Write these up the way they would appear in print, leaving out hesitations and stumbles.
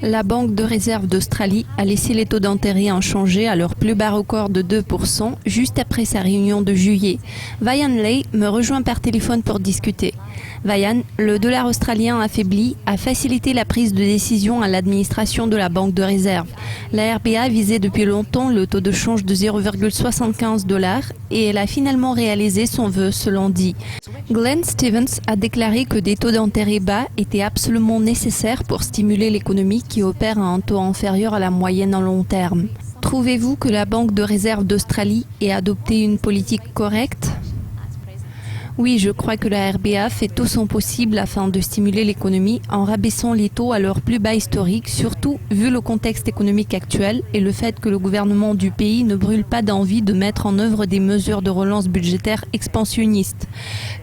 La Banque de réserve d'Australie a laissé les taux d'intérêt inchangés à leur plus bas record de 2% juste après sa réunion de juillet. Vayan Lei me rejoint par téléphone pour discuter. Vayan, le dollar australien affaibli a facilité la prise de décision à l'administration de la Banque de réserve. La RBA visait depuis longtemps le taux de change de 0,75 $ et elle a finalement réalisé son vœu ce lundi. Glenn Stevens a déclaré que des taux d'intérêt bas étaient absolument nécessaires pour stimuler l'économie qui opère à un taux inférieur à la moyenne en long terme. Trouvez-vous que la Banque de réserve d'Australie ait adopté une politique correcte ? Oui, je crois que la RBA fait tout son possible afin de stimuler l'économie en rabaissant les taux à leur plus bas historique, surtout vu le contexte économique actuel et le fait que le gouvernement du pays ne brûle pas d'envie de mettre en œuvre des mesures de relance budgétaire expansionnistes.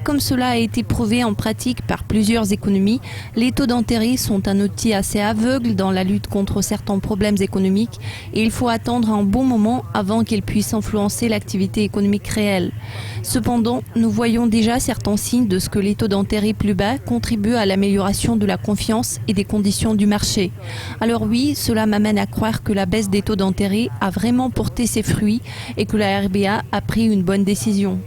Comme cela a été prouvé en pratique par plusieurs économies, les taux d'intérêt sont un outil assez aveugle dans la lutte contre certains problèmes économiques et il faut attendre un bon moment avant qu'ils puissent influencer l'activité économique réelle. Cependant, nous voyons déjà certains signes de ce que les taux d'intérêt plus bas contribuent à l'amélioration de la confiance et des conditions du marché. Alors oui, cela m'amène à croire que la baisse des taux d'intérêt a vraiment porté ses fruits et que la RBA a pris une bonne décision.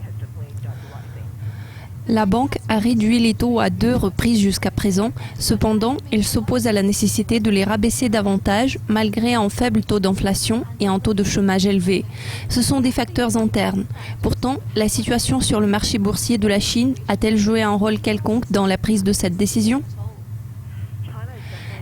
La banque a réduit les taux à 2 reprises jusqu'à présent. Cependant, elle s'oppose à la nécessité de les rabaisser davantage malgré un faible taux d'inflation et un taux de chômage élevé. Ce sont des facteurs internes. Pourtant, la situation sur le marché boursier de la Chine a-t-elle joué un rôle quelconque dans la prise de cette décision ?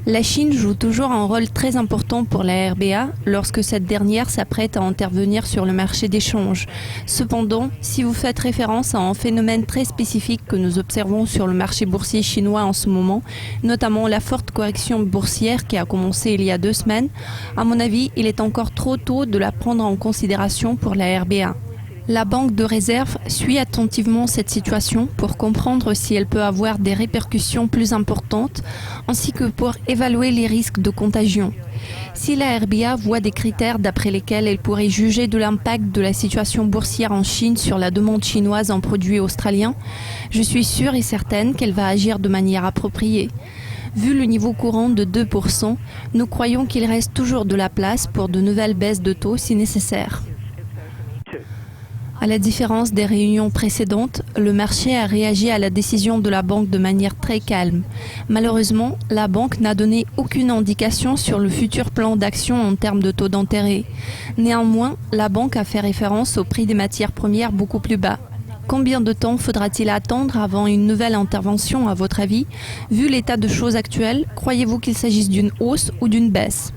La Chine joue toujours un rôle très important pour la RBA lorsque cette dernière s'apprête à intervenir sur le marché des changes. Cependant, si vous faites référence à un phénomène très spécifique que nous observons sur le marché boursier chinois en ce moment, notamment la forte correction boursière qui a commencé il y a 2 semaines, à mon avis, il est encore trop tôt de la prendre en considération pour la RBA. La Banque de réserve suit attentivement cette situation pour comprendre si elle peut avoir des répercussions plus importantes, ainsi que pour évaluer les risques de contagion. Si la RBA voit des critères d'après lesquels elle pourrait juger de l'impact de la situation boursière en Chine sur la demande chinoise en produits australiens, je suis sûre et certaine qu'elle va agir de manière appropriée. Vu le niveau courant de 2%, nous croyons qu'il reste toujours de la place pour de nouvelles baisses de taux si nécessaire. À la différence des réunions précédentes, le marché a réagi à la décision de la banque de manière très calme. Malheureusement, la banque n'a donné aucune indication sur le futur plan d'action en termes de taux d'intérêt. Néanmoins, la banque a fait référence au prix des matières premières beaucoup plus bas. Combien de temps faudra-t-il attendre avant une nouvelle intervention à votre avis ? Vu l'état de choses actuel, croyez-vous qu'il s'agisse d'une hausse ou d'une baisse ?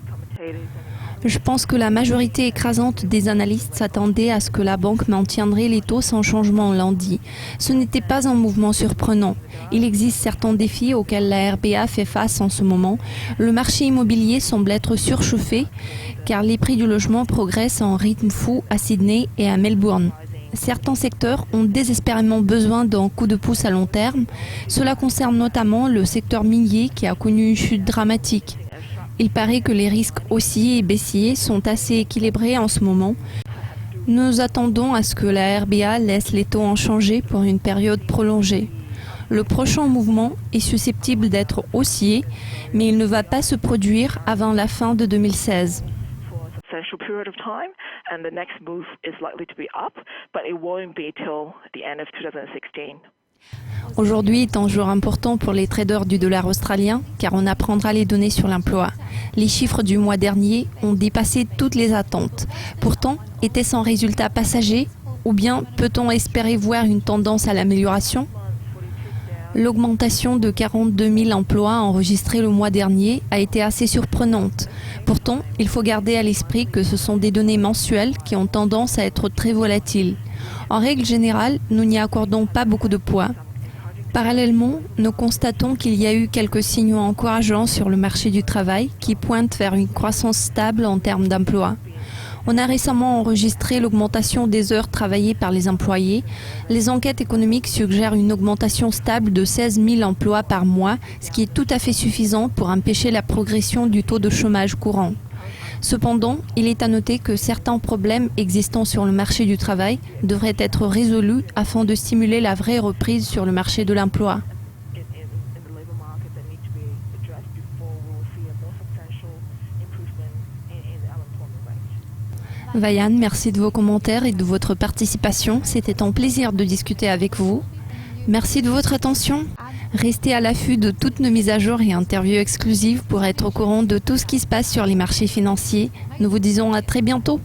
Je pense que la majorité écrasante des analystes s'attendaient à ce que la banque maintiendrait les taux sans changement lundi. Ce n'était pas un mouvement surprenant. Il existe certains défis auxquels la RBA fait face en ce moment. Le marché immobilier semble être surchauffé car les prix du logement progressent à un rythme fou à Sydney et à Melbourne. Certains secteurs ont désespérément besoin d'un coup de pouce à long terme. Cela concerne notamment le secteur minier qui a connu une chute dramatique. Il paraît que les risques haussiers et baissiers sont assez équilibrés en ce moment. Nous attendons à ce que la RBA laisse les taux inchangés pour une période prolongée. Le prochain mouvement est susceptible d'être haussier, mais il ne va pas se produire avant la fin de 2016. Aujourd'hui est un jour important pour les traders du dollar australien car on apprendra les données sur l'emploi. Les chiffres du mois dernier ont dépassé toutes les attentes. Pourtant, était-ce un résultat passager ou bien peut-on espérer voir une tendance à l'amélioration ? L'augmentation de 42 000 emplois enregistrés le mois dernier a été assez surprenante. Pourtant, il faut garder à l'esprit que ce sont des données mensuelles qui ont tendance à être très volatiles. En règle générale, nous n'y accordons pas beaucoup de poids. Parallèlement, nous constatons qu'il y a eu quelques signaux encourageants sur le marché du travail qui pointent vers une croissance stable en termes d'emploi. On a récemment enregistré l'augmentation des heures travaillées par les employés. Les enquêtes économiques suggèrent une augmentation stable de 16 000 emplois par mois, ce qui est tout à fait suffisant pour empêcher la progression du taux de chômage courant. Cependant, il est à noter que certains problèmes existants sur le marché du travail devraient être résolus afin de stimuler la vraie reprise sur le marché de l'emploi. Vayan, merci de vos commentaires et de votre participation. C'était un plaisir de discuter avec vous. Merci de votre attention. Restez à l'affût de toutes nos mises à jour et interviews exclusives pour être au courant de tout ce qui se passe sur les marchés financiers. Nous vous disons à très bientôt.